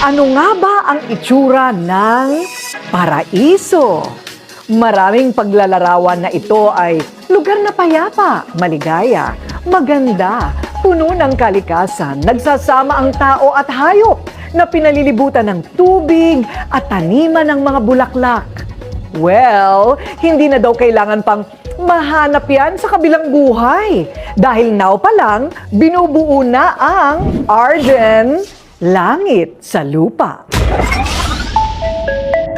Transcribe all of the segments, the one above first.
Ano nga ba ang itsura ng paraiso? Maraming paglalarawan na ito ay lugar na payapa, maligaya, maganda, puno ng kalikasan, nagsasama ang tao at hayop na pinalilibutan ng tubig at taniman ng mga bulaklak. Well, hindi na daw kailangan pang mahanap yan sa kabilang buhay. Dahil now pa lang, binubuo na ang Arden Langit sa Lupa.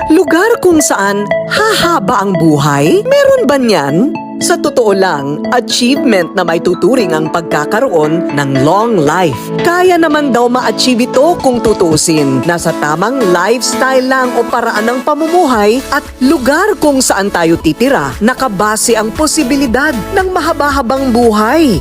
Lugar kung saan hahaba ang buhay? Meron ba niyan? Sa totoo lang, achievement na may tuturing ang pagkakaroon ng long life. Kaya naman daw ma-achieve ito kung tutusin. Nasa tamang lifestyle lang o paraan ng pamumuhay at lugar kung saan tayo titira, nakabase ang posibilidad ng mahaba-habang buhay.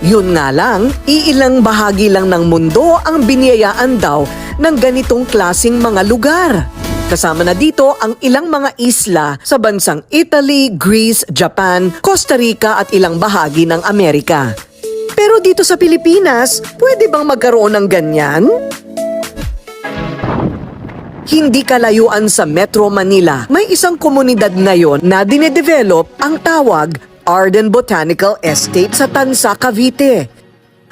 Yun nga lang, iilang bahagi lang ng mundo ang biniyayaan daw ng ganitong klasing mga lugar. Kasama na dito ang ilang mga isla sa bansang Italy, Greece, Japan, Costa Rica at ilang bahagi ng Amerika. Pero dito sa Pilipinas, pwede bang magkaroon ng ganyan? Hindi kalayuan sa Metro Manila, may isang komunidad ngayon na dinedevelop ang tawag Arden Botanical Estate sa Tansa, Cavite.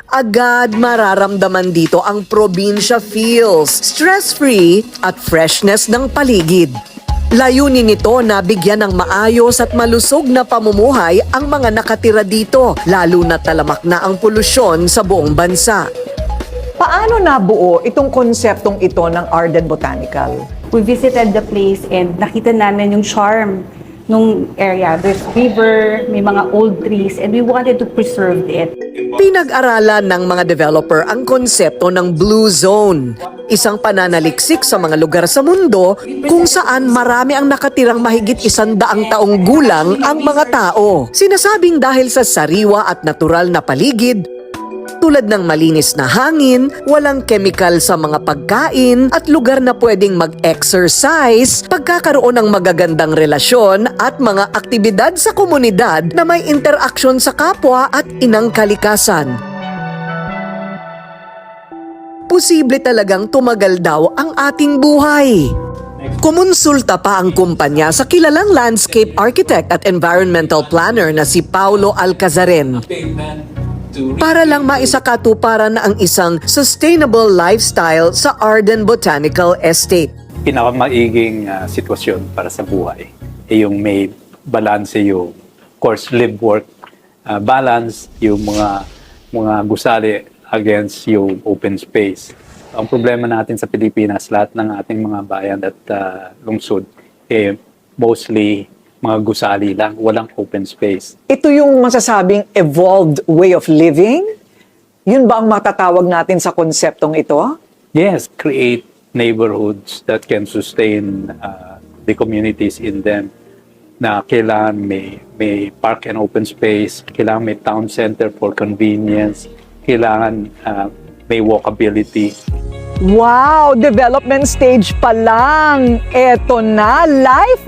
Agad mararamdaman dito ang probinsya feels, stress-free at freshness ng paligid. Layunin nito na bigyan ng maayos at malusog na pamumuhay ang mga nakatira dito, lalo na talamak na ang polusyon sa buong bansa. Paano nabuo itong konseptong ito ng Arden Botanical? We visited the place and nakita namin yung charm nung area. There's river, may mga old trees, and we wanted to preserve it. Pinag-aralan ng mga developer ang konsepto ng Blue Zone, isang pananaliksik sa mga lugar sa mundo kung saan marami ang nakatirang mahigit 100 taong gulang ang mga tao. Sinasabing dahil sa sariwa at natural na paligid, tulad ng malinis na hangin, walang chemical sa mga pagkain at lugar na pwedeng mag-exercise, pagkakaroon ng magagandang relasyon at mga aktibidad sa komunidad na may interaksyon sa kapwa at inang kalikasan. Posible talagang tumagal daw ang ating buhay. Kumonsulta pa ang kumpanya sa kilalang landscape architect at environmental planner na si Paulo Alcazaren para lang maisakatuparan ang isang sustainable lifestyle sa Arden Botanical Estate. Pinakamaiging sitwasyon para sa buhay ay yung may balance, yung course live-work balance, yung mga gusali against yung open space. Ang problema natin sa Pilipinas, lahat ng ating mga bayan at lungsod, mostly mga gusali lang, walang open space. Ito yung masasabing evolved way of living? Yun ba ang matatawag natin sa konseptong ito? Yes, create neighborhoods that can sustain the communities in them, na kailangan may park and open space, kailangan may town center for convenience, kailangan may walkability. Wow! Development stage pa lang. Eto na, life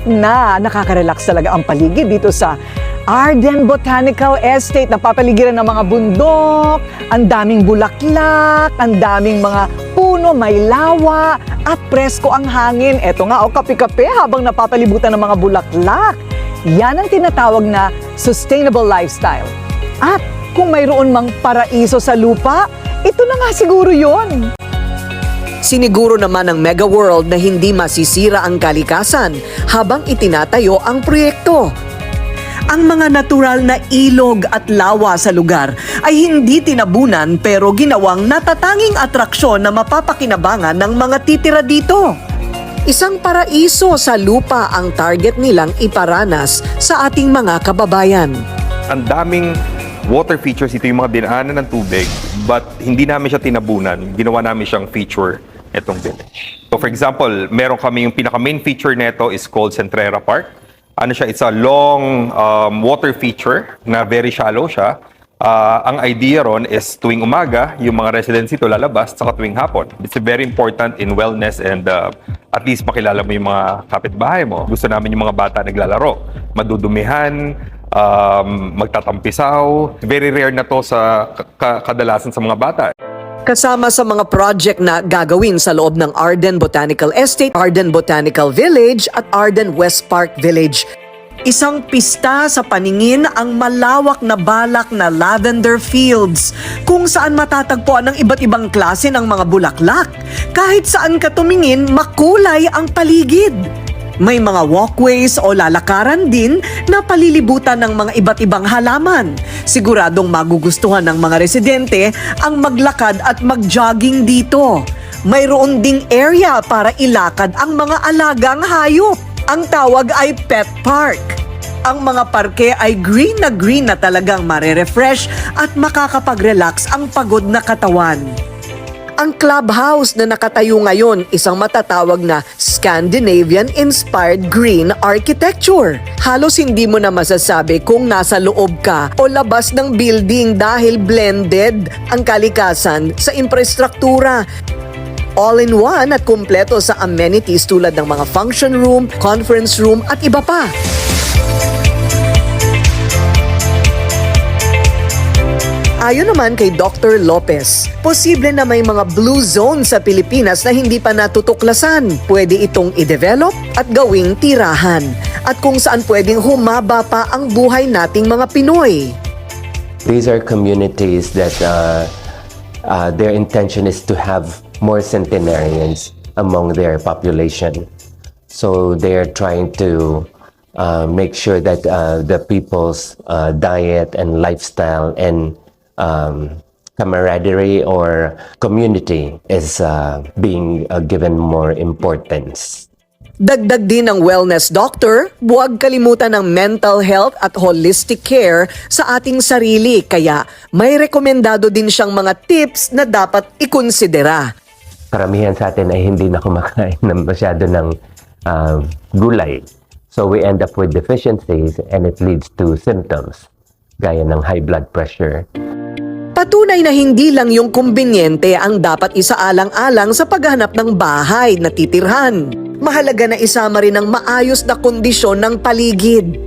na. Nakaka-relax talaga ang paligid dito sa Arden Botanical Estate. Napapaligiran ng mga bundok, ang daming bulaklak, ang daming mga puno, may lawa, at presko ang hangin. Eto nga, kape-kape habang napapalibutan ng mga bulaklak. Yan ang tinatawag na sustainable lifestyle. At kung mayroon mang paraiso sa lupa, ito na nga siguro yon. Siniguro naman ng Mega World na hindi masisira ang kalikasan habang itinatayo ang proyekto. Ang mga natural na ilog at lawa sa lugar ay hindi tinabunan pero ginawang natatanging atraksyon na mapapakinabangan ng mga titira dito. Isang paraiso sa lupa ang target nilang iparanas sa ating mga kababayan. Ang daming water features, ito yung mga dinaanan ng tubig, but hindi namin siya tinabunan. Ginawa namin siyang feature itong village. So for example, meron kami yung pinaka-main feature nito is called Centrera Park. Ano siya? It's a long water feature na very shallow siya. Ang idea ron is tuwing umaga, yung mga residents ito lalabas, saka tuwing hapon. It's very important in wellness and at least makilala mo yung mga kapitbahay mo. Gusto namin yung mga bata naglalaro, madudumihan, magtatampisaw. Very rare na to sa kadalasan sa mga bata. Kasama sa mga project na gagawin sa loob ng Arden Botanical Estate, Arden Botanical Village at Arden West Park Village. Isang pista sa paningin ang malawak na balak na lavender fields kung saan matatagpuan ng iba't ibang klase ng mga bulaklak. Kahit saan ka tumingin, makulay ang paligid. May mga walkways o lalakaran din na palilibutan ng mga iba't ibang halaman. Siguradong magugustuhan ng mga residente ang maglakad at mag-jogging dito. Mayroon ding area para ilakad ang mga alagang hayop. Ang tawag ay pet park. Ang mga parke ay green na talagang marerefresh at makakapag-relax ang pagod na katawan. Ang clubhouse na nakatayo ngayon, isang matatawag na Scandinavian-inspired green architecture. Halos hindi mo na masasabi kung nasa loob ka o labas ng building dahil blended ang kalikasan sa infrastruktura. All-in-one at kumpleto sa amenities tulad ng mga function room, conference room at iba pa. Ayon naman kay Dr. Lopez, posible na may mga blue zone sa Pilipinas na hindi pa natutuklasan. Pwede itong i-develop at gawing tirahan. At kung saan pwedeng humaba pa ang buhay nating mga Pinoy. These are communities that their intention is to have more centenarians among their population. So they're trying to make sure that the people's diet and lifestyle and camaraderie or community is being given more importance. Dagdag din ng wellness doctor, huwag kalimutan ng mental health at holistic care sa ating sarili. Kaya may rekomendado din siyang mga tips na dapat ikonsidera. Karamihan sa atin ay hindi na kumakain ng masyado ng gulay. So we end up with deficiencies and it leads to symptoms gaya ng high blood pressure. Patunay na hindi lang yung kumbinyente ang dapat isaalang-alang sa paghanap ng bahay na titirhan. Mahalaga na isama rin ang maayos na kondisyon ng paligid.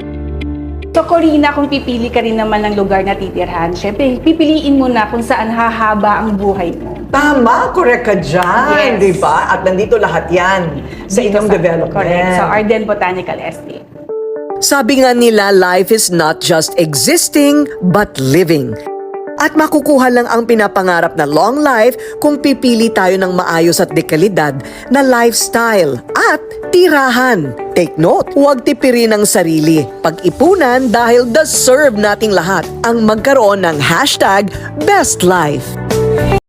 So Corina, kung pipili ka rin naman ng lugar na titirhan, syempre pipiliin mo na kung saan hahaba ang buhay mo. Tama, correct ka dyan, Yes. di ba? At nandito lahat yan sa Dito inyong development. Correct. So Arden Botanical Estate. Sabi nga nila, life is not just existing, but living. At makukuha lang ang pinapangarap na long life kung pipili tayo ng maayos at dekalidad na lifestyle at tirahan. Take note, huwag tipirin ang sarili. Pag-ipunan dahil deserve nating lahat ang magkaroon ng #BestLife.